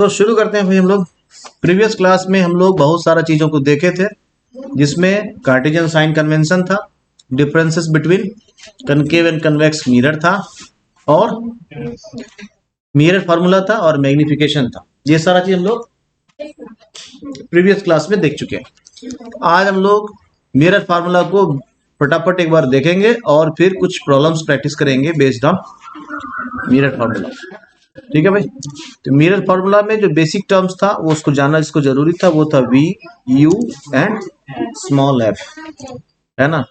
तो शुरू करते हैं भाई। हम लोग प्रीवियस क्लास में हम लोग बहुत सारा चीज़ों को देखे थे, जिसमें कार्टेशियन साइन कन्वेंशन था, differences between concave and convex mirror था, और मिरर फार्मूला था, और मैग्निफिकेशन था। ये सारा चीज हम लोग प्रीवियस क्लास में देख चुके हैं। आज हम लोग मिरर फार्मूला को फटाफट एक बार देखेंगे और फिर कुछ प्रॉब्लम्स प्रैक्टिस करेंगे बेस्ड ऑन मिरर फार्मूला। ठीक है भाई। तो मिरर फार्मूला में जो बेसिक टर्म्स था वो उसको जानना जिसको जरूरी था वो था v, u and small f, है ना।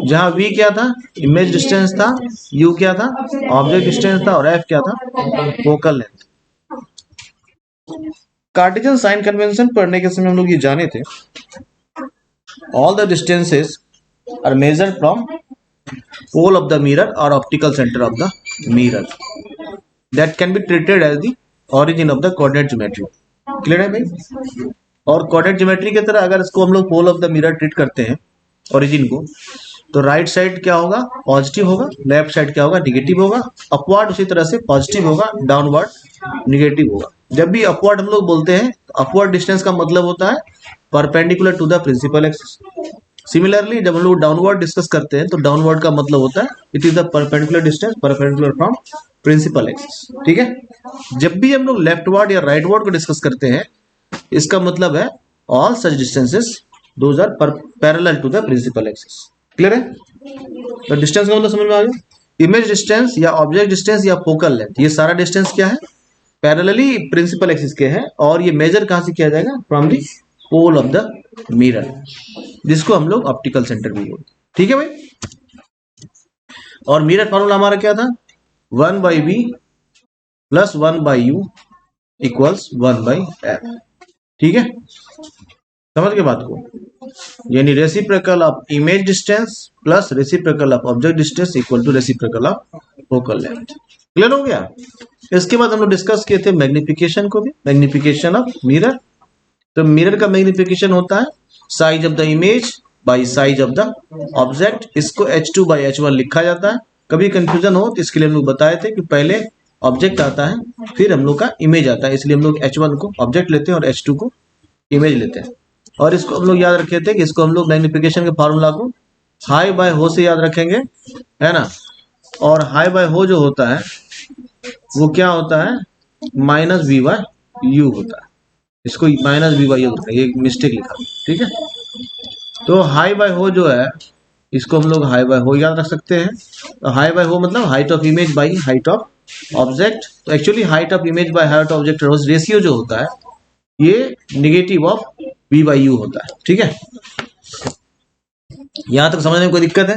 जहां वी क्या था, इमेज डिस्टेंस था, यू क्या था, ऑब्जेक्ट डिस्टेंस था, और एफ क्या था, focal length. Cartesian sign convention पढ़ने के समय हम लोग ये जाने थे, all the distances are measured from pole of the mirror और optical centre of the mirror that can be treated as the origin of the coordinate geometry। Clear है भाई। और कोऑर्डिनेट ज्योमेट्री की तरह अगर इसको हम लोग pole of the mirror treat करते हैं ओरिजिन को, तो राइट साइड क्या होगा, पॉजिटिव होगा, लेफ्ट साइड क्या होगा, निगेटिव होगा, अपवर्ड उसी तरह से पॉजिटिव होगा, डाउनवर्ड निगेटिव होगा। जब भी अपवर्ड हम लोग बोलते हैं तो अपवर्ड डिस्टेंस का मतलब होता है perpendicular to the principal axis. Similarly जब हम लोग डाउनवर्ड डिस्कस करते हैं तो डाउनवर्ड का मतलब होता है it is the perpendicular distance perpendicular from principal axis. ठीक है। जब भी हम लोग लेफ्टवर्ड या राइटवर्ड को डिस्कस करते हैं इसका मतलब है all such distances those are parallel to the principal axis. Clear है। तो डिस्टेंस का मतलब समझ में आ गया। इमेज डिस्टेंस या ऑब्जेक्ट डिस्टेंस या फोकल लेंथ, ये सारा डिस्टेंस क्या है, पैरेलली प्रिंसिपल एक्सिस के हैं, और ये मेजर कहां से किया जाएगा, from the pole of the mirror, जिसको हम लोग ऑप्टिकल सेंटर भी बोलते हैं। ठीक है भाई। और मिरर फॉर्मूला हमारा क्या था, 1/v plus 1/u equals 1/f। ठीक है, समझ के बात को। यानी reciprocal of image distance plus reciprocal of object distance equal to reciprocal of focal length. Clear हो गया। इसके बाद हम लोग डिस्कस किए थे मैग्निफिकेशन को भी, मैग्निफिकेशन ऑफ मिरर। तो मिरर का मैग्निफिकेशन होता है size of the image by size of the object. इसको h2/h1 लिखा जाता है। कभी कंफ्यूजन हो तो इसके लिए हम लोग बताए थे कि पहले ऑब्जेक्ट आता है फिर हम लोग का इमेज आता है, इसलिए हम लोग h1 को ऑब्जेक्ट लेते हैं और h2 को इमेज लेते हैं। और इसको हम लोग याद रखे थे कि इसको हम लोग मैग्निफिकेशन के फार्मूला को हाई बाय हो से याद रखेंगे, है ना। और हाई बाय हो जो होता है वो क्या होता है, -v/u होता है। इसको -v/u होता है, ये मिस्टेक लिखा। ठीक है। तो हाई बाय हो जो है इसको हम लोग हाई बाय हो याद रख सकते हैं। तो हाई बाय हो मतलब height of image by height of object. तो actually height of image by height of object ratio जो होता है ये नेगेटिव ऑफ v/u होता है। ठीक है, यहां तक समझने में कोई दिक्कत है?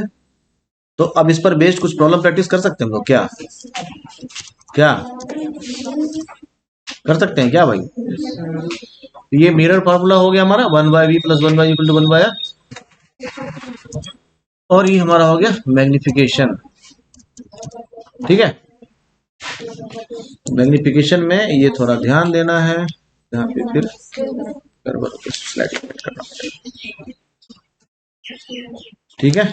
तो अब इस पर बेस्ड कुछ प्रॉब्लम प्रैक्टिस कर सकते हैं हम लोग, क्या क्या कर सकते हैं क्या भाई। ये मिरर फार्मूला हो गया हमारा 1/v plus 1/u equal to 1/f, और ये हमारा हो गया मैग्निफिकेशन। ठीक है। मैग्निफिकेशन में ये थोड़ा ध्यान देना है, यहाँ पे फिर स्लाइड करना पड़ेगा। ठीक है,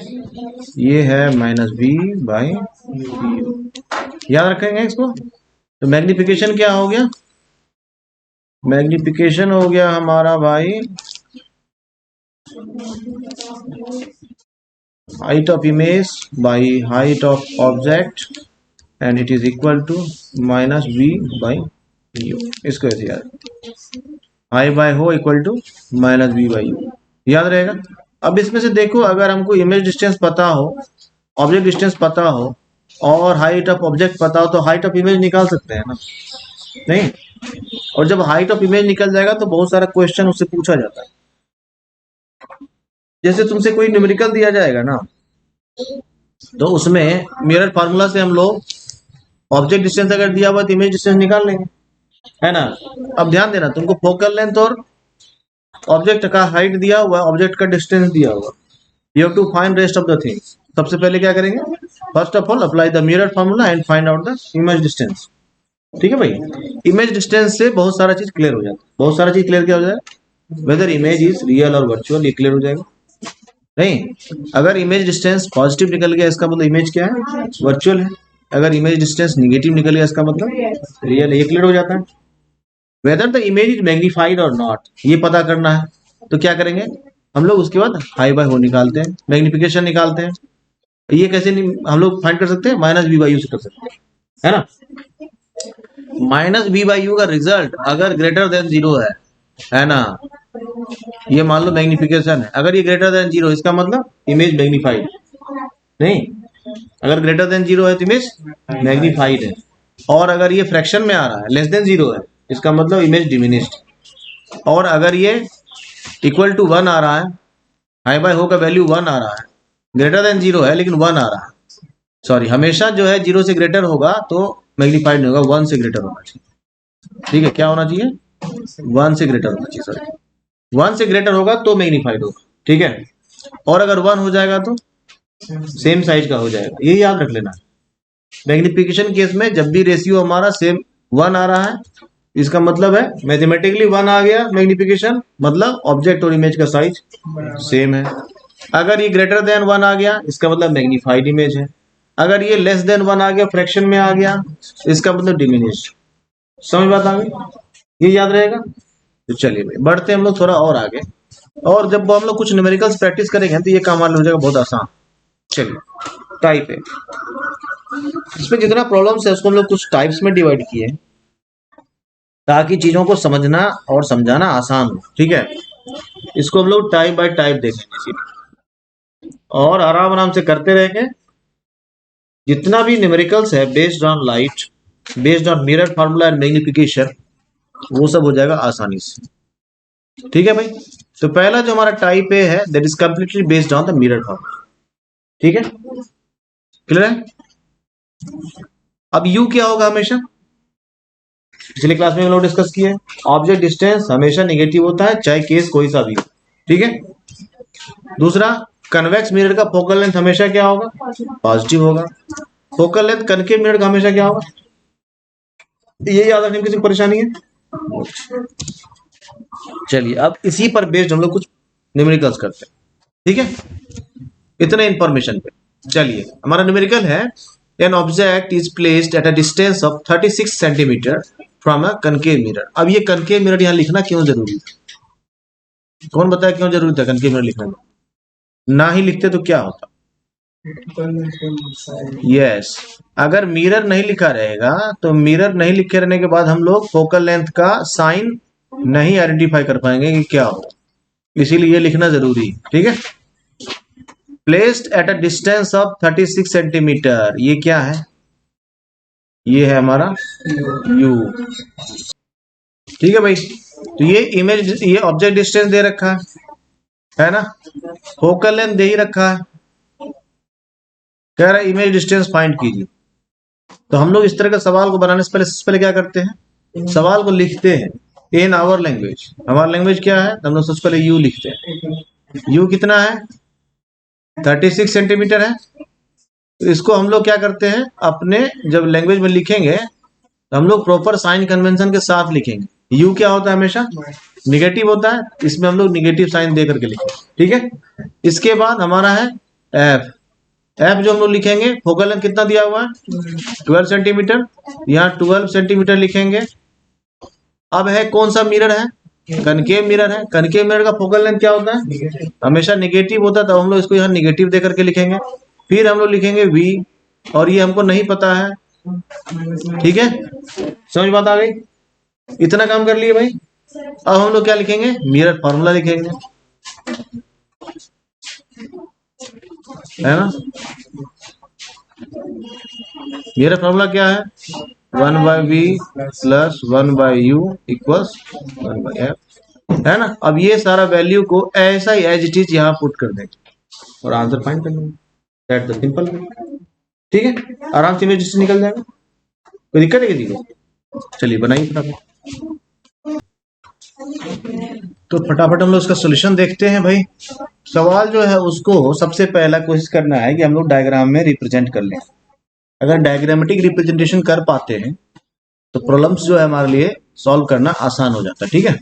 ये है -v/u, याद रखेंगे इसको। तो मैग्निफिकेशन क्या हो गया, मैग्निफिकेशन हो गया हमारा भाई height of image by height of object and it is equal to -v/u। इसको ऐसे याद, हाई बाय हो इक्वल टू -v/u, याद रहेगा। अब इसमें से देखो, अगर हमको इमेज डिस्टेंस पता हो, ऑब्जेक्ट डिस्टेंस पता हो और हाइट ऑफ ऑब्जेक्ट पता हो तो हाइट ऑफ इमेज निकाल सकते हैं ना, नहीं। और जब हाइट ऑफ इमेज निकल जाएगा तो बहुत सारा क्वेश्चन उससे पूछा जाता है। जैसे तुमसे कोई न्यूमेरिकल दिया जाएगा ना, तो उसमें मिरर फार्मूला से हम लोग ऑब्जेक्ट डिस्टेंस अगर दिया हुआ तो इमेज डिस्टेंस निकाल लेंगे, है ना। अब ध्यान देना, तुमको फोकल लेंथ और ऑब्जेक्ट का हाइट दिया हुआ, ऑब्जेक्ट का डिस्टेंस दिया हुआ, you have to find rest of the things. सबसे पहले क्या करेंगे, first of all apply the mirror formula and find out the image distance. ठीक है भाई। इमेज डिस्टेंस से बहुत सारा चीज क्लियर हो जाता है, बहुत सारा चीज क्लियर क्या हो जाएगा, वेदर इमेज इज रियल और वर्चुअल, ये क्लियर हो जाएगा। नहीं, अगर इमेज डिस्टेंस पॉजिटिव निकल गया इसका मतलब इमेज क्या है, वर्चुअल है। अगर इमेज डिस्टेंस निगेटिव निकल गया इसका मतलब रियल है, ये क्लियर हो जाता है। Whether the image is magnified और नॉट, ये पता करना है। तो क्या करेंगे हम लोग, उसके बाद हाई बाय हो निकालते हैं, मैग्निफिकेशन निकालते हैं। ये कैसे हम लोग फाइंड कर सकते हैं, माइनस बी बाई यू से कर सकते हैं, है ना। माइनस बी बाई यू का रिजल्ट अगर ग्रेटर देन जीरो है ना, ये मान लो मैग्निफिकेशन है, अगर ये ग्रेटर देन जीरो इसका मतलब इमेज मैग्नीफाइड नहीं, अगर ग्रेटर देन जीरो है तो इमेज मैग्नीफाइड है, और अगर ये फ्रैक्शन में आ रहा है लेस देन जीरो है इसका मतलब इमेज डिमिनिश्ड, और अगर ये इक्वल टू वन आ रहा है, हाई बाय हो का वैल्यू वन आ रहा है, ग्रेटर देन जीरो है लेकिन वन आ रहा है, सॉरी हमेशा जो है जीरो से ग्रेटर होगा तो मैग्नीफाइड नहीं होगा, वन से ग्रेटर होना चाहिए। ठीक है, क्या होना चाहिए, वन से ग्रेटर होना चाहिए, सॉरी वन से ग्रेटर होगा तो मैग्नीफाइड होगा। ठीक है, और अगर वन हो जाएगा तो सेम साइज का हो जाएगा, ये याद रख लेना। मैग्निफिकेशन केस में जब भी रेशियो हमारा सेम वन आ रहा है इसका मतलब है मैथमेटिकली वन आ गया मैग्निफिकेशन, मतलब ऑब्जेक्ट और इमेज का साइज सेम है। अगर ये ग्रेटर देन वन आ गया इसका मतलब मैग्नीफाइड इमेज है, अगर ये लेस देन वन आ गया फ्रैक्शन में आ गया इसका मतलब डिमिनिश। समझ बात आ गई, ये याद रहेगा। तो चलिए भाई बढ़ते हैं हम लोग थोड़ा और आगे, और जब हम लोग कुछ न्यूमेरिकल्स प्रैक्टिस करेंगे तो ये काम हमारे हो जाएगा बहुत आसान। चलिए टाइप है, इसमें जितना प्रॉब्लम्स है उसको हम लोग कुछ टाइप्स में डिवाइड किए ताकि चीजों को समझना और समझाना आसान हो। ठीक है, इसको हम लोग टाइप बाय टाइप देखेंगे और आराम आराम से करते रहेंगे। जितना भी न्यूमेरिकल्स है based on light, based on mirror formula and magnification, वो सब हो जाएगा आसानी से। ठीक है भाई, तो पहला जो हमारा टाइप ए है that is completely based on the mirror formula. ठीक है, क्लियर है। अब यू क्या होगा, हमेशा पिछले क्लास में हम लोग डिस्कस किए, ऑब्जेक्ट डिस्टेंस हमेशा निगेटिव होता है चाहे केस कोई सा भी हो। ठीक है, दूसरा कन्वेक्स मिरर का फोकल लेंथ हमेशा क्या होगा, पॉजिटिव होगा। फोकल लेंथ कनकेव मिरर का हमेशा क्या होगा, ये याद रखने में किसी को परेशानी है। चलिए अब इसी पर बेस्ड हम लोग कुछ न्यूमेरिकल्स करते हैं। ठीक है, इतने इंफॉर्मेशन पे चलिए हमारा न्यूमेरिकल है, an object is placed at a distance of 36 centimetre from a concave mirror. अब ये कनकेव मिरर यहाँ लिखना क्यों जरूरी है, कौन बताया क्यों जरूरी था कनकेव मिरर लिखना, ना ही लिखते तो क्या होता। यस, अगर मिरर नहीं लिखा रहेगा तो मिरर नहीं लिखे रहने के बाद हम लोग फोकल लेंथ का साइन नहीं आइडेंटिफाई कर पाएंगे कि क्या हो, इसीलिए ये लिखना जरूरी है। ठीक है, placed at a distance of 36 centimetre, ये क्या है, ये है हमारा यू। ठीक है भाई, तो ये इमेज, ये ऑब्जेक्ट डिस्टेंस दे रखा है ना, फोकल लेंथ दे ही रखा है, कह रहा है इमेज डिस्टेंस फाइंड कीजिए। तो हम लोग इस तरह का सवाल को बनाने से पहले क्या करते हैं, सवाल को लिखते हैं इन आवर लैंग्वेज। हमारा लैंग्वेज क्या है, हम लोग सबसे पहले यू लिखते हैं। यू कितना है, 36 सेंटीमीटर है। तो इसको हम लोग क्या करते हैं, अपने जब लैंग्वेज में लिखेंगे तो हम लोग प्रॉपर साइन कन्वेंशन के साथ लिखेंगे। यू क्या होता है, हमेशा निगेटिव होता है, इसमें हम लोग निगेटिव साइन दे करके लिखेंगे। ठीक है, इसके बाद हमारा है एफ। एफ जो हम लोग लिखेंगे, फोकल लेंथ कितना दिया हुआ है 12 सेंटीमीटर, यहाँ 12 सेंटीमीटर लिखेंगे। अब है कौन सा मिरर है, कनकेव मिरर है। कनकेव मिरर का फोकल लेंथ क्या होता है, हमेशा निगेटिव होता है, तो हम लोग इसको यहाँ निगेटिव दे करके लिखेंगे। फिर हम लोग लिखेंगे वी, और ये हमको नहीं पता है। ठीक है, समझ बात आ गई, इतना काम कर लिए भाई। अब हम लोग क्या लिखेंगे, मिरर फॉर्मूला लिखेंगे, है ना। मिरर फॉर्मूला क्या है, 1 by v plus 1 by u equals 1 by f, है ना। अब ये सारा वैल्यू को ऐसा ही एज इट इज यहाँ पुट कर देंगे और आंसर फाइंड कर लेंगे, दैट द सिंपल। ठीक है, आराम से इमेज निकल जाएगा, कोई दिक्कत है किसी को। चलिए बनाइए फटाफट, तो फटाफट हम लोग उसका सोल्यूशन देखते हैं भाई। सवाल जो है उसको सबसे पहला कोशिश करना है कि हम लोग डायग्राम में रिप्रेजेंट कर लें। अगर डायग्रामेटिक रिप्रेजेंटेशन कर पाते हैं तो प्रॉब्लम्स जो है हमारे लिए सॉल्व करना आसान हो जाता है। ठीक है,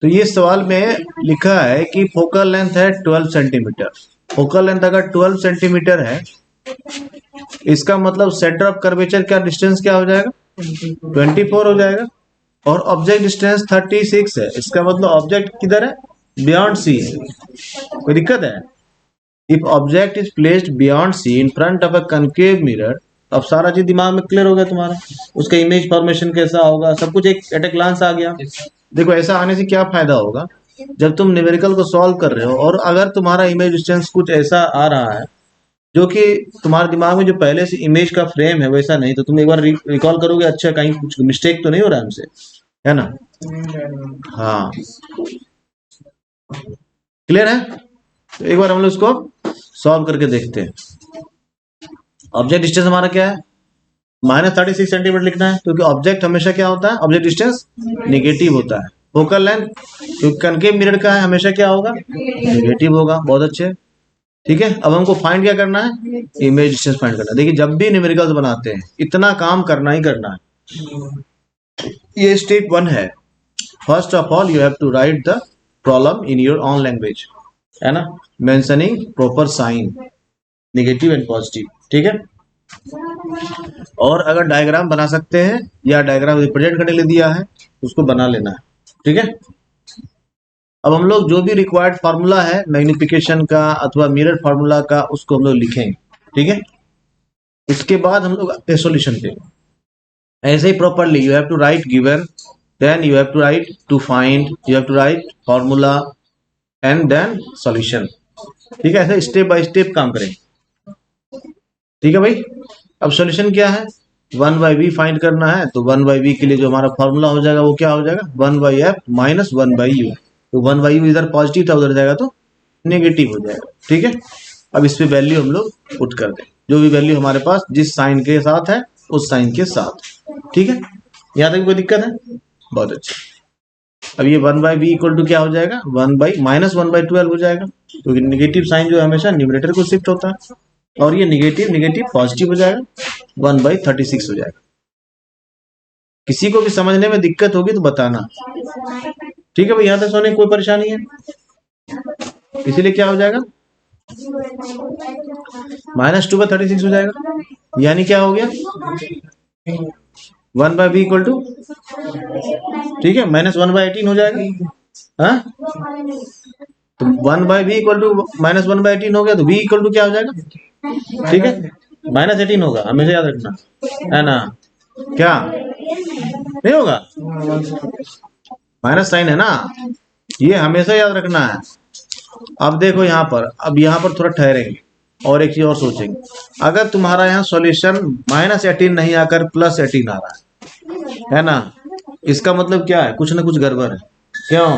तो ये सवाल में लिखा है कि फोकल लेंथ है 12 सेंटीमीटर। फोकल लेंथ अगर 12 सेंटीमीटर है इसका मतलब सेंटर ऑफ कर्वेचर का डिस्टेंस क्या हो जाएगा, 24 हो जाएगा। और ऑब्जेक्ट डिस्टेंस 36 है, इसका मतलब ऑब्जेक्ट किधर है, बियॉन्ड सी है। कोई दिक्कत है? If object is placed beyond C in front of a concave mirror, अब सारा चीज दिमाग में क्लियर हो गया तुम्हारा, उसका इमेज फॉर्मेशन कैसा होगा, सब कुछ एक एट ए ग्लांस आ गया। देखो ऐसा आने से क्या फायदा होगा, जब तुम न्यूमेरिकल को सॉल्व कर रहे हो और अगर तुम्हारा इमेज डिस्टेंस कुछ ऐसा आ रहा है जो कि तुम्हारे दिमाग में जो पहले से इमेज का फ्रेम है वैसा नहीं, तो तुम एक बार रिकॉल करोगे, अच्छा कहीं कुछ मिस्टेक तो नहीं हो रहा है हमसे, है ना? हाँ, क्लियर है? तो एक बार हम लोग इसको सॉल्व करके देखते हैं। ऑब्जेक्ट डिस्टेंस हमारा क्या है, -36 सेंटीमीटर लिखना है, क्योंकि ऑब्जेक्ट हमेशा क्या होता है, ऑब्जेक्ट डिस्टेंस निगेटिव होता है। फोकल लेंथ क्योंकि कनकेव मिरर का है हमेशा क्या होगा, निगेटिव होगा। बहुत अच्छे, ठीक है। अब हमको फाइंड क्या करना है, इमेज डिस्टेंस फाइंड करना है। देखिए जब भी न्यूमेरिकल्स बनाते हैं इतना काम करना ही करना है। ये स्टेप 1 है। First of all you have to write the problem in your own language, है ना, mentioning proper sign negative and positive, ठीक है। और अगर डायग्राम बना सकते हैं या डायग्राम रिप्रेजेंट करने के लिए दिया है उसको बना लेना है, ठीक है। अब हम लोग जो भी रिक्वायर्ड फार्मूला है मैग्निफिकेशन का अथवा मिरर फार्मूला का उसको हम लोग लिखेंगे, ठीक है। इसके बाद हम लोग सॉल्यूशन देंगे। ऐसे ही properly you have to write given, then you have to write to find, you have to write formula and then solution, ठीक है। ऐसे स्टेप बाय स्टेप काम करेंगे, ठीक है भाई। अब सॉल्यूशन क्या है, 1/v फाइंड करना है, तो 1/v के लिए जो हमारा फार्मूला हो जाएगा वो क्या हो जाएगा, 1/f माइनस 1/u। तो 1/u इधर पॉजिटिव था उधर जाएगा तो नेगेटिव हो जाएगा, ठीक है। अब इस पे वैल्यू हम लोग पुट कर दें, जो भी वैल्यू हमारे पास जिस साइन के साथ है उस साइन के साथ, ठीक है। यहाँ तक कोई दिक्कत है? बहुत अच्छा। अब ये 1/v इक्वल टू क्या हो जाएगा, -1/12 हो जाएगा, क्योंकि निगेटिव साइन जो है हमेशा न्यूमरेटर को शिफ्ट होता है, और ये निगेटिव निगेटिव पॉजिटिव हो जाएगा, 1/36 हो जाएगा। किसी को भी समझने में दिक्कत होगी तो बताना, ठीक है भाई। यहाँ तक सोने कोई परेशानी है? इसीलिए क्या हो जाएगा, -2/36 हो जाएगा, यानी क्या हो गया, 1/v इक्वल टू, ठीक है, -1/18 हो जाएगा। हाँ, तो 1/v इक्वल टू -1/18 हो गया, तो v इक्वल टू क्या हो जाएगा, ठीक है, -18 होगा, हमेशा याद रखना, है ना। क्या नहीं होगा, माइनस साइन है ना, ये हमेशा याद रखना है। अब देखो यहाँ पर, अब यहाँ पर थोड़ा ठहरेंगे और एक चीज और सोचेंगे। अगर तुम्हारा यहाँ सॉल्यूशन -18 नहीं आकर +18 आ रहा है ना, इसका मतलब क्या है, कुछ ना कुछ गड़बड़ है। क्यों?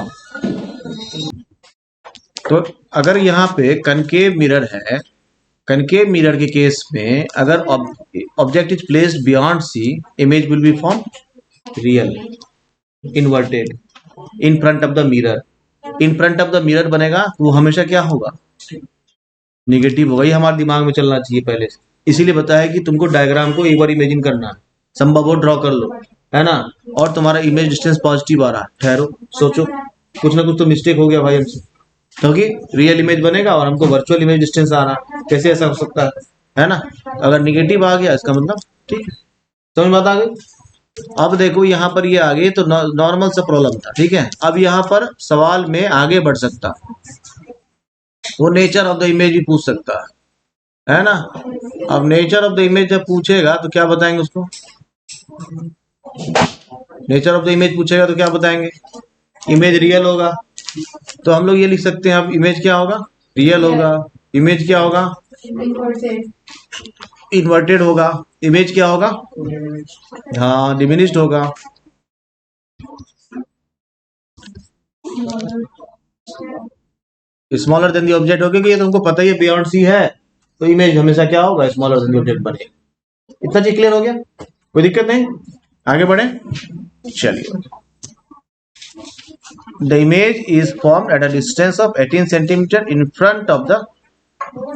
तो अगर यहाँ पे कनकेव मिरर है, कनकेव मिरर के केस में अगर object is placed beyond C, image will be form real, inverted, in front of the mirror. In front of the mirror बनेगा तो वो हमेशा क्या होगा, निगेटिव होगा। ये हमारे दिमाग में चलना चाहिए पहले से, इसीलिए बताया कि तुमको डायग्राम को एक बार इमेजिन करना है, संभव हो ड्रॉ कर लो, है ना। और तुम्हारा इमेज डिस्टेंस पॉजिटिव आ रहा है, ठहरो सोचो, कुछ ना कुछ तो मिस्टेक हो गया भाई हमसे, क्योंकि रियल इमेज बनेगा और हमको वर्चुअल इमेज डिस्टेंस आ रहा है, कैसे ऐसा हो सकता है ना। अगर निगेटिव आ गया इसका मतलब, ठीक है, समझ बात आ गई। अब देखो यहाँ पर ये आ गई तो नॉर्मल सा प्रॉब्लम था, ठीक है। अब यहाँ पर सवाल में आगे बढ़ सकता, वो नेचर ऑफ द इमेज भी पूछ सकता है ना। अब नेचर ऑफ द इमेज जब पूछेगा तो क्या बताएंगे उसको, नेचर ऑफ द इमेज पूछेगा तो क्या बताएंगे, इमेज रियल होगा, तो हम लोग ये लिख सकते हैं। अब इमेज क्या होगा, रियल होगा, इमेज क्या होगा, इन्वर्टेड होगा, इमेज क्या होगा, हाँ डिमिनिश्ड होगा। स्मॉलर देन द ऑब्जेक्ट होगा, कि ये तुमको पता ही है बियॉन्ड सी है, तो इमेज हमेशा क्या होगा, स्मॉलर देन द ऑब्जेक्ट बनेगा। इतना चीज क्लियर हो गया, कोई दिक्कत नहीं, आगे बढ़े। चलिए, the image is formed at a distance of 18 centimetre in front of the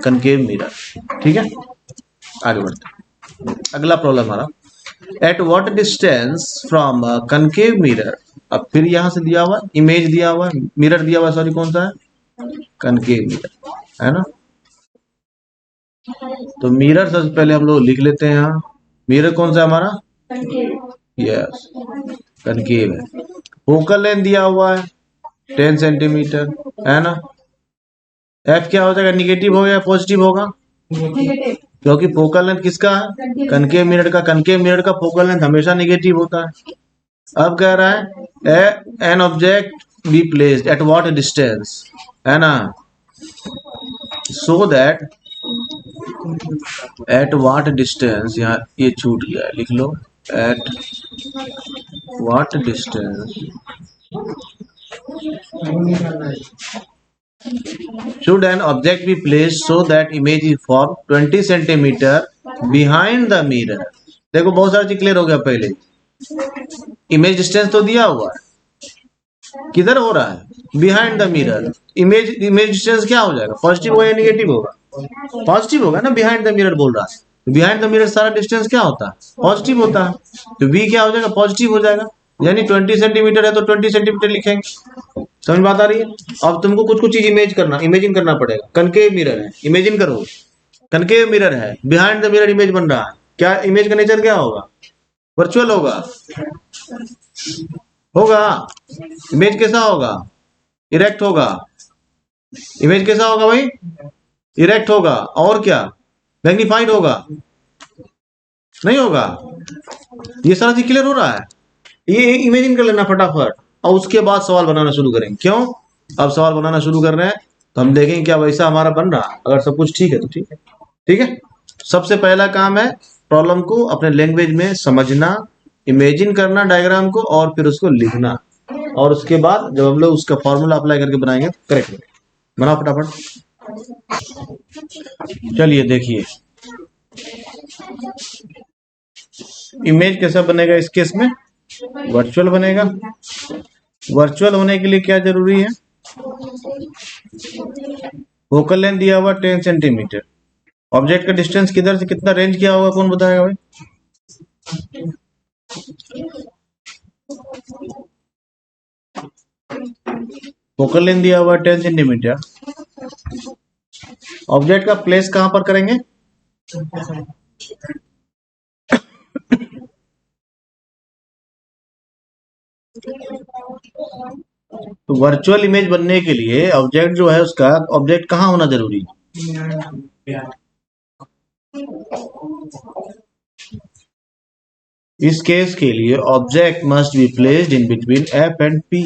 concave mirror, ठीक है। आगे बढ़ते, अगला प्रॉब्लम हमारा, eight what distance from concave mirror. अब फिर यहां से दिया हुआ इमेज दिया हुआ, मिरर दिया हुआ, सॉरी कौन सा है, कनकेव मिरर, है ना। तो मिरर सबसे पहले हम लोग लिख लेते हैं, यहाँ मिरर कौन सा है हमारा, यस, कनकेव है। फोकल लेंथ दिया हुआ है 10 सेंटीमीटर, है ना। एफ क्या हो जाएगा, निगेटिव होगा या पॉजिटिव होगा, क्योंकि फोकल लेंथ किसका है, कनकेव मिरर का। कनकेव मिरर का फोकल लेंथ हमेशा निगेटिव होता है। अब कह रहा है an object be placed at what distance, है ना, so that at what distance, यहाँ ये छूट गया है, लिख लो, at what distance should an object be placed so that image is formed 20 centimetre behind the mirror। देखो बहुत सारी चीज क्लियर हो गया। पहले इमेज डिस्टेंस तो दिया हुआ है, किधर हो रहा है, behind the mirror. Image distance क्या हो जाएगा, पॉजिटिव होगा या निगेटिव होगा, पॉजिटिव होगा ना, बिहाइंड द मिरर बोल रहा है। तो बिहाइंड द मिरर सारा डिस्टेंस क्या होता है, पॉजिटिव होता है। तो v क्या हो जाएगा, पॉजिटिव हो जाएगा। यानी 20 सेंटीमीटर है तो 20 सेंटीमीटर लिखेंगे। समझ बात आ रही है। अब तुमको कुछ कुछ चीज इमेजिन करना पड़ेगा। कनकेव मिरर है, इमेजिन करो, कनकेव मिरर है, बिहाइंड द मिरर इमेज बन रहा है। क्या इमेज का नेचर क्या होगा, वर्चुअल होगा, इमेज कैसा होगा, इरेक्ट होगा। इमेज कैसा होगा भाई, इरेक्ट होगा। और क्या, मैग्नीफाइड होगा, नहीं होगा। ये सारा चीज क्लियर हो रहा है। ये इमेजिन कर लेना फटाफट, और उसके बाद सवाल बनाना शुरू करेंगे। क्यों, अब सवाल बनाना शुरू कर रहे हैं तो हम देखेंगे क्या वैसा हमारा बन रहा है। अगर सब कुछ ठीक है तो ठीक है, ठीक है। सबसे पहला काम है प्रॉब्लम को अपने लैंग्वेज में समझना, इमेजिन करना डायग्राम को, और फिर उसको लिखना। और उसके बाद जब हम लोग उसका फॉर्मूला अप्लाई करके बनाएंगे करेक्ट बनाओ फटाफट। चलिए देखिए इमेज कैसा बनेगा इस केस में, वर्चुअल बनेगा। वर्चुअल होने के लिए क्या जरूरी है, फोकल लेंथ दिया हुआ 10 सेंटीमीटर, ऑब्जेक्ट का डिस्टेंस किधर से कितना रेंज किया होगा, कौन बताएगा भाई। फोकल लेंथ दिया हुआ 10 सेंटीमीटर, ऑब्जेक्ट का प्लेस कहां पर करेंगे, तो वर्चुअल इमेज बनने के लिए ऑब्जेक्ट जो है उसका ऑब्जेक्ट कहाँ होना जरूरी है। इस केस के लिए object must be placed in between F and P.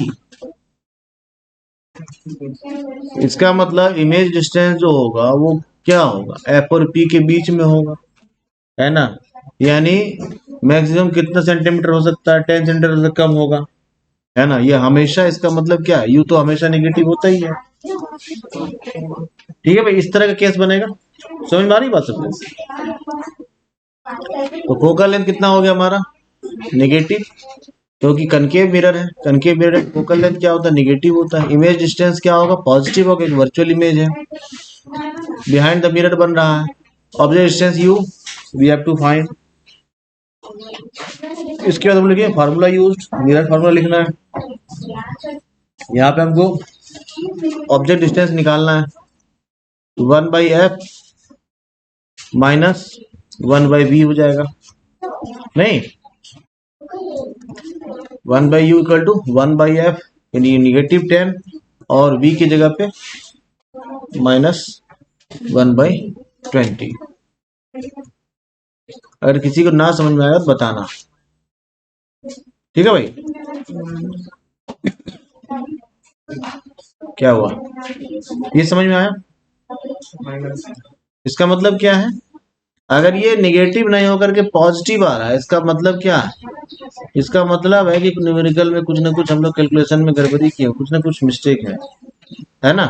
इसका मतलब इमेज डिस्टेंस जो होगा वो क्या होगा, एफ और पी के बीच में होगा, है ना। यानी मैक्सिमम कितना सेंटीमीटर हो सकता है, 10 सेंटीमीटर से कम होगा, है ना। ये हमेशा, इसका मतलब क्या है, यू तो हमेशा नेगेटिव होता ही है। ठीक है भाई, इस तरह का केस बनेगा। समझ में आ रही बात सबको। तो फोकल लेंथ कितना हो गया हमारा, नेगेटिव, क्योंकि कनकेव मिरर है। कनकेव मिरर फोकल लेंथ क्या होता है, नेगेटिव होता है। इमेज डिस्टेंस क्या होगा, पॉजिटिव होगा, वर्चुअल इमेज है, बिहाइंड द मिरर बन रहा है। Object distance you we have to find. इसके बाद हम लिखेंगे फार्मूला यूज्ड, मिरर फार्मूला लिखना है। यहाँ पे हमको ऑब्जेक्ट डिस्टेंस निकालना है, 1/f माइनस 1/v हो जाएगा, नहीं 1/u इक्वल टू 1/f, यानी -10 और v की जगह पे -1/20। अगर किसी को ना समझ में आएगा तो बताना, ठीक है भाई। क्या हुआ, ये समझ में आया। इसका मतलब क्या है, अगर ये नेगेटिव नहीं होकर के पॉजिटिव आ रहा है, इसका मतलब क्या है, इसका मतलब है कि न्यूमेरिकल में कुछ ना कुछ हम लोग कैलकुलेशन में गड़बड़ी की है, कुछ ना कुछ मिस्टेक है ना।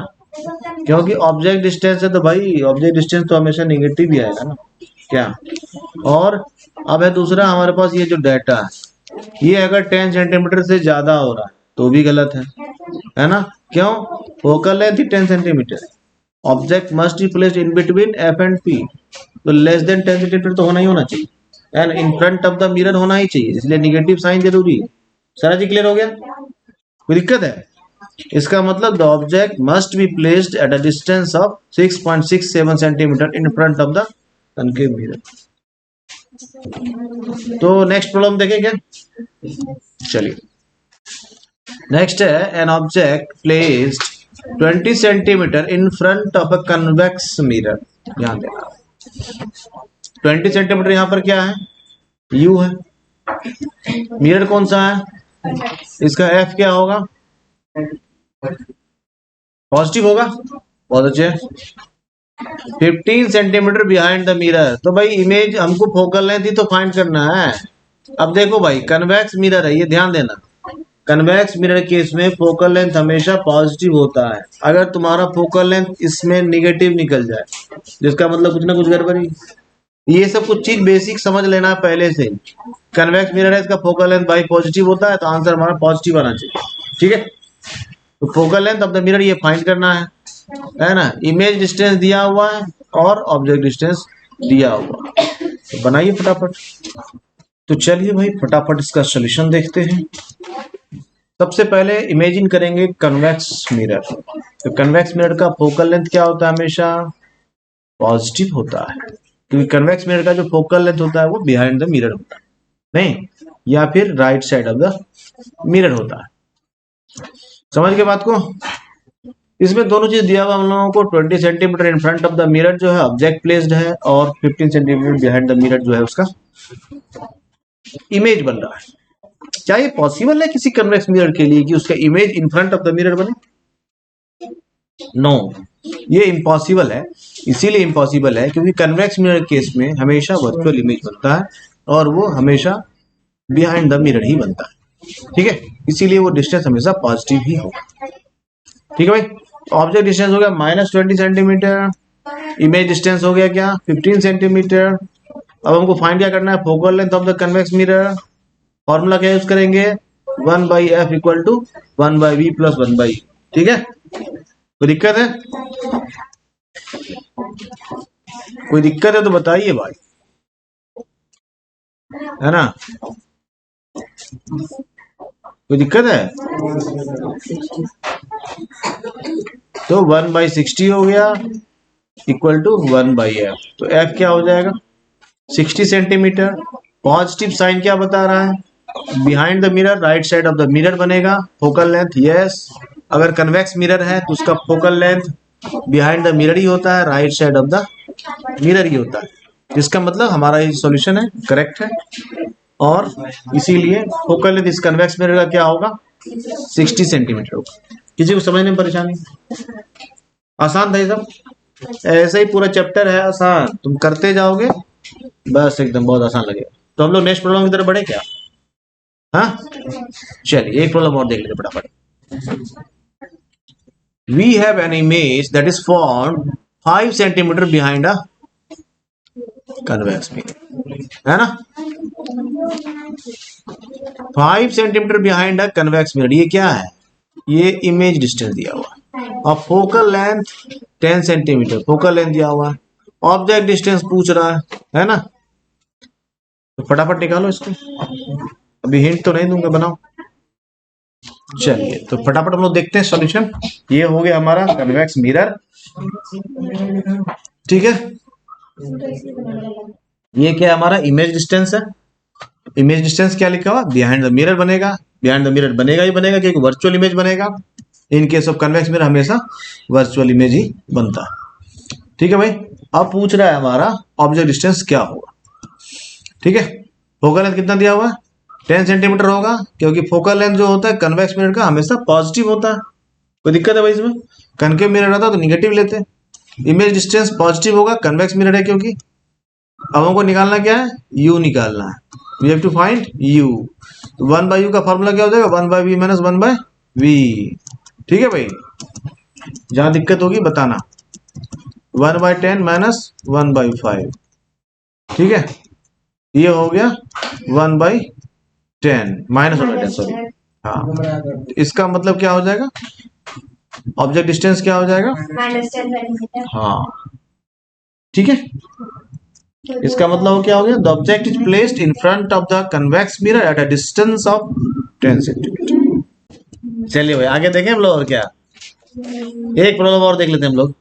क्योंकि ऑब्जेक्ट डिस्टेंस है तो भाई ऑब्जेक्ट डिस्टेंस तो हमेशा नेगेटिव ही आएगा ना, क्या। और अब है दूसरा हमारे पास ये जो डाटा है, ये अगर 10 सेंटीमीटर से ज्यादा हो रहा है तो भी गलत है ना। क्यों, focal length 10 centimetre, object must be placed in between F and P, तो लेस देन 10 सेंटीमीटर तो होना ही होना चाहिए, and in front of the mirror होना ही चाहिए, इसलिए निगेटिव साइन जरूरी है। सारा चीज क्लियर हो गया, कोई दिक्कत है। इसका मतलब the object must be placed at a distance of 6.67 centimetre in front of the concave mirror. तो नेक्स्ट प्रॉब्लम देखें क्या, चलिए नेक्स्ट है, an object placed 20 centimetre in front of a convex mirror. ध्यान देना 20 सेंटीमीटर यहाँ पर क्या है, यू है। मिरर कौन सा है, इसका एफ क्या होगा, पॉजिटिव होगा। बहुत अच्छे। 15 सेंटीमीटर बिहाइंड द मिरर, तो भाई इमेज हमको फोकल लेंथ ही तो फाइंड करना है। अब देखो भाई कन्वेक्स मिरर है, ये ध्यान देना, कन्वेक्स मिरर केस में फोकल लेंथ हमेशा पॉजिटिव होता है। अगर तुम्हारा फोकल लेंथ इसमें निगेटिव निकल जाए, जिसका मतलब कुछ ना कुछ गड़बड़ी। ये सब कुछ चीज बेसिक समझ लेना है पहले से। कन्वेक्स मिरर है, इसका फोकल लेंथ भाई पॉजिटिव होता है, तो आंसर हमारा पॉजिटिव आना चाहिए। ठीक है, तो focal length of the mirror ये फाइंड करना है ना। इमेज डिस्टेंस दिया हुआ है और ऑब्जेक्ट डिस्टेंस दिया हुआ, तो बनाइए फटाफट। तो चलिए भाई फटाफट इसका सोल्यूशन देखते हैं। सबसे पहले इमेजिन करेंगे कन्वेक्स मिरर। तो कन्वेक्स मिरर का फोकल लेंथ क्या होता है, हमेशा पॉजिटिव होता है, क्योंकि कन्वेक्स मिरर का जो फोकल लेंथ होता है वो बिहाइंड द मिरर होता है, नहीं, या फिर right side of the mirror होता है। समझ के बात को। इसमें दोनों चीज दिया हुआ हम लोगों को, 20 centimetre in front of the mirror जो है ऑब्जेक्ट प्लेस्ड है, और 15 सेंटीमीटर बिहाइंड द मिरर जो है उसका इमेज बन रहा है। क्या ये पॉसिबल है किसी कन्वेक्स मिरर के लिए कि उसका image in front of the mirror बने? नो, ये इम्पॉसिबल है। इसीलिए इम्पॉसिबल है क्योंकि कन्वेक्स मिरर केस में हमेशा वर्चुअल इमेज बनता है, और वो हमेशा बिहाइंड द मिरर ही बनता है। ठीक है, इसीलिए वो डिस्टेंस हमेशा पॉजिटिव ही होगा। ठीक है भाई, ऑब्जेक्ट डिस्टेंस हो गया -20 सेंटीमीटर, इमेज डिस्टेंस हो गया क्या, 15 सेंटीमीटर। अब हमको फाइंड क्या करना है, focal length of the convex mirror. Formula क्या यूज करेंगे, 1/f equal to 1/v plus 1/e। ठीक है, कोई दिक्कत है? कोई दिक्कत है तो बताइए भाई, है ना, कोई दिक्कत है? तो 1/60 हो गया इक्वल टू 1/f। तो f क्या हो जाएगा, 60 सेंटीमीटर। पॉजिटिव साइन क्या बता रहा है, behind the mirror, right side of the mirror बनेगा। फोकल लेंथ यस, अगर कन्वेक्स मिरर है तो उसका focal length behind the mirror ही होता है, right side of the mirror ही होता है। इसका मतलब हमारा ये सॉल्यूशन है, करेक्ट है। और इसीलिए फोकल लेंथ इस कन्वेक्स मिरर का क्या होगा, 60 सेंटीमीटर होगा। किसी को समझने में परेशानी? आसान था ये सब, ऐसे ही पूरा चैप्टर है आसान, तुम करते जाओगे बस एकदम बहुत आसान लगेगा। तो हम लोग नेक्स्ट प्रॉब्लम की तरफ बढ़े क्या? हाँ चलिए एक प्रॉब्लम और देख लेते फटाफट। We have an image that is formed 5 centimetre behind a convex mirror, है ना। 5 centimetre behind a convex mirror, ये क्या है, ये इमेज डिस्टेंस दिया हुआ है, और focal length 10 centimetre focal length दिया हुआ है, ऑब्जेक्ट डिस्टेंस पूछ रहा है ना। तो फटाफट निकालो इसको, अभी हिंट तो नहीं दूंगा, बनाओ। चलिए तो फटाफट हम लोग देखते हैं सॉल्यूशन। ये हो गया हमारा कन्वेक्स मिरर, ठीक है। ये क्या हमारा इमेज डिस्टेंस है, इमेज डिस्टेंस क्या लिखा हुआ, बिहाइंड द मिरर बनेगा। बिहाइंड द मिरर बनेगा ही बनेगा क्योंकि वर्चुअल इमेज बनेगा। In case of convex mirror हमेशा वर्चुअल इमेज ही बनता है। ठीक है भाई, अब पूछ रहा है हमारा ऑब्जेक्ट डिस्टेंस क्या होगा। ठीक है, फोकल लेंथ कितना दिया हुआ है, 10 सेंटीमीटर होगा, क्योंकि फोकल लेंथ जो होता है कन्वेक्स मिरर का हमेशा पॉजिटिव होता है। कोई दिक्कत है भाई इसमें? कनकेव मिरर रहता तो निगेटिव लेते। इमेज डिस्टेंस पॉजिटिव होगा, कन्वेक्स मिरर है क्योंकि। अब हमको निकालना क्या है, u निकालना है, we have to find u। तो 1/u का फॉर्मूला क्या हो जाएगा, 1/v माइनस 1/v। ठीक है भाई, जहां दिक्कत होगी बताना। 1/10 माइनस 1/5, ठीक है, ये हो गया 1/10 माइनस 1/10, सॉरी। हाँ, इसका मतलब क्या हो जाएगा, ऑब्जेक्ट डिस्टेंस क्या हो जाएगा, -10 हाँ, ठीक है। इसका मतलब क्या हो गया, the object is placed in front of the convex mirror at a distance of 10 centimetre. चलिए भाई आगे देखें हम लोग, और क्या, एक प्रॉब्लम और देख लेते हैं हम लोग।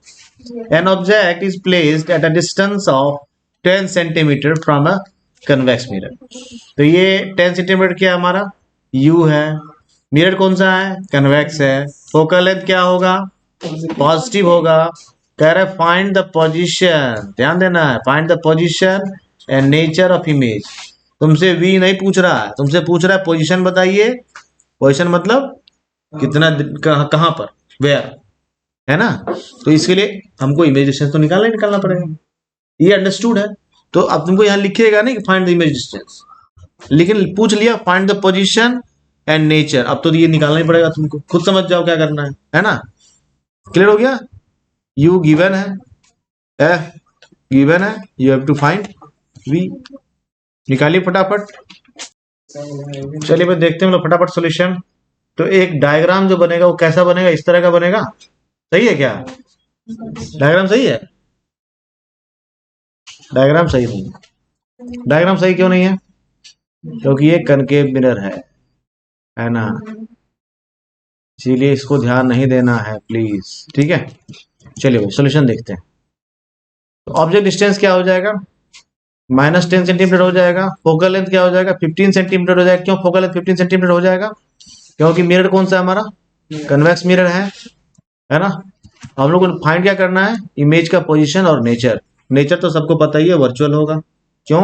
An object is placed at a distance of 10 centimetre from a convex mirror. तो ये 10 सेंटीमीटर क्या हमारा, यू है, मिरर कौन सा है, कन्वेक्स है, फोकल लेंथ क्या होगा, पॉजिटिव होगा। कह रहे फाइंड द पोजीशन, ध्यान देना है, find the position and nature of image. तुमसे वी नहीं पूछ रहा है, तुमसे पूछ रहा है पोजीशन बताइए। पोजीशन मतलब कितना कहाँ पर, वेयर, है ना। तो इसके लिए हमको इमेज डिस्टेंस तो निकालना पड़ेगा, ये अंडरस्टूड है। तो अब तुमको यहाँ लिखिएगा नहीं कि फाइंड द इमेज डिस्टेंस, लेकिन पूछ लिया find the position and nature, अब तो ये निकालना ही पड़ेगा तुमको, खुद समझ जाओ क्या करना है ना। क्लियर हो गया। यू गिवन है, एफ गिवन है, you have to find v. निकालिए फटाफट। चलिए भाई देखते हैं हम लोग फटाफट सॉल्यूशन। तो एक डायग्राम जो बनेगा वो कैसा बनेगा, इस तरह का बनेगा। सही है क्या, डायग्राम सही है, डायग्राम सही नहीं है। डायग्राम सही क्यों नहीं है, क्योंकि ये कनकेव मिरर है ना, इसीलिए इसको ध्यान नहीं देना है प्लीज, ठीक है। चलिए भाई सॉल्यूशन देखते हैं। तो ऑब्जेक्ट डिस्टेंस क्या हो जाएगा, -10 सेंटीमीटर हो जाएगा। फोकल लेंथ क्या हो जाएगा, 15 सेंटीमीटर हो जाएगा। क्यों फोकल लेंथ 15 सेंटीमीटर हो जाएगा, क्योंकि मिरर कौन सा है हमारा, कन्वेक्स मिरर है ना। हम लोग को फाइंड क्या करना है, इमेज का पोजीशन और नेचर। नेचर तो सबको पता ही है, वर्चुअल होगा, क्यों,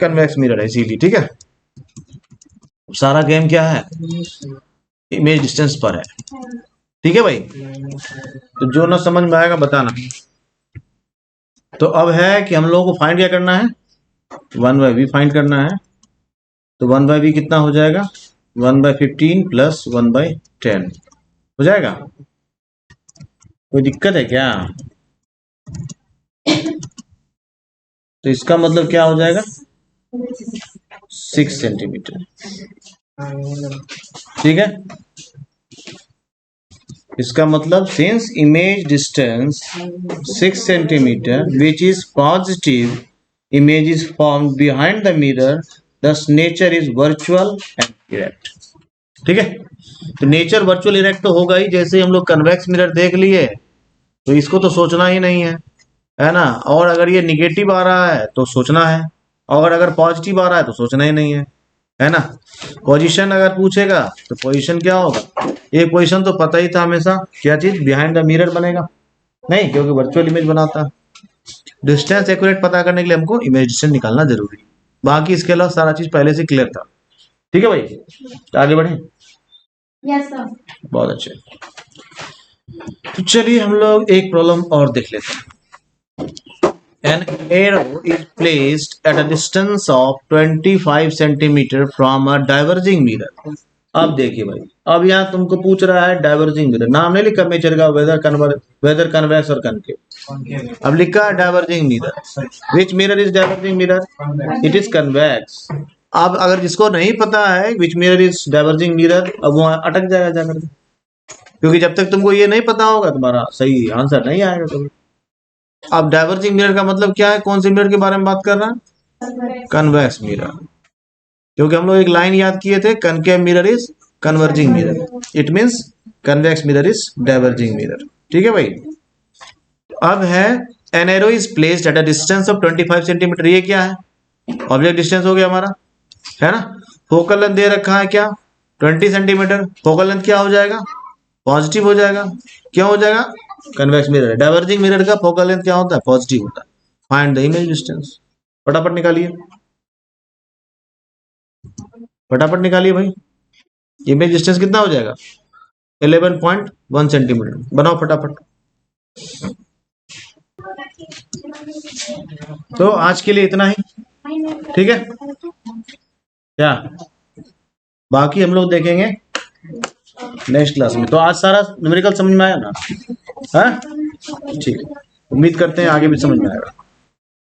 कन्वेक्स मिरर है इसीलिए, ठीक है। सारा गेम क्या है, इमेज डिस्टेंस पर है, ठीक है भाई। तो जो ना समझ में आएगा बताना। तो अब है कि हम लोगों को फाइंड क्या करना है, 1/v फाइंड करना है। तो 1/v कितना हो जाएगा, 1/15 प्लस 1/10 हो जाएगा। कोई दिक्कत है क्या, तो इसका मतलब क्या हो जाएगा, 6 सेंटीमीटर, ठीक है। इसका मतलब since image distance 6 centimetre which is positive, image is formed behind the mirror, thus nature is virtual and erect, ठीक है। तो नेचर वर्चुअल इरेक्ट तो होगा ही, जैसे हम लोग कन्वेक्स मिरर देख लिए, तो इसको तो सोचना ही नहीं है ना। और अगर ये निगेटिव आ रहा है तो सोचना है, और अगर पॉजिटिव आ रहा है तो सोचना ही नहीं है ना। पोजीशन अगर पूछेगा तो पोजीशन क्या होगा, ये पोजीशन तो पता ही था हमेशा, क्या चीज, बिहाइंड द मिरर बनेगा नहीं, क्योंकि वर्चुअल इमेज बनाता है। डिस्टेंस एक्यूरेट पता करने के लिए हमको इमेज डिस्टेंस निकालना जरूरी, बाकी इसके अलावा सारा चीज पहले से क्लियर था, ठीक है भाई। तो आगे बढ़े, यस सर, बहुत अच्छे। तो चलिए हम लोग एक प्रॉब्लम और देख लेते हैं। An arrow is placed at a distance of 25 centimetre from a diverging mirror. अब देखिए भाई, अब यहाँ तुमको पूछ रहा है डाइवर्जिंग मिरर, नाम नहीं लिखा मेचर का, वेदर कन्वेक्स और कनकेव। अब लिखा है diverging mirror, which mirror is diverging mirror, it is convex. अब अगर जिसको नहीं पता है विच मिरर इज डाइवर्जिंग मिरर, अब वो अटक जाएगा जाकर, क्योंकि जब तक तुमको ये नहीं पता होगा तुम्हारा सही आंसर नहीं आएगा तुम्हें। अब डाइवर्जिंग मिरर का मतलब क्या है, कौन से मिरर के बारे में बात कर रहा है, कन्वेक्स मिरर, क्योंकि हम लोग एक लाइन याद किए थे, concave mirror is converging mirror, it means convex mirror is diverging mirror, ठीक है भाई। अब है an arrow is placed at a distance of 25 centimetre, ये क्या है, ऑब्जेक्ट डिस्टेंस हो गया हमारा, है ना। फोकल लेंथ दे रखा है क्या, 20 सेंटीमीटर। फोकल लेंथ क्या हो जाएगा, पॉजिटिव हो जाएगा, क्यों हो जाएगा, कन्वेक्स मिरर है। डाइवर्जिंग मिरर का फोकल लेंथ क्या होता है, पॉजिटिव होता है। फाइंड द इमेज डिस्टेंस, फटाफट निकालिए, फटाफट निकालिए भाई। इमेज डिस्टेंस कितना हो जाएगा, 11.1 सेंटीमीटर, बनाओ फटाफट। तो आज के लिए इतना ही, ठीक है क्या, बाकी हम लोग देखेंगे नेक्स्ट क्लास में। तो आज सारा न्यूमेरिकल समझ में आया ना, हाँ ठीक है, उम्मीद करते हैं आगे भी समझ में आएगा।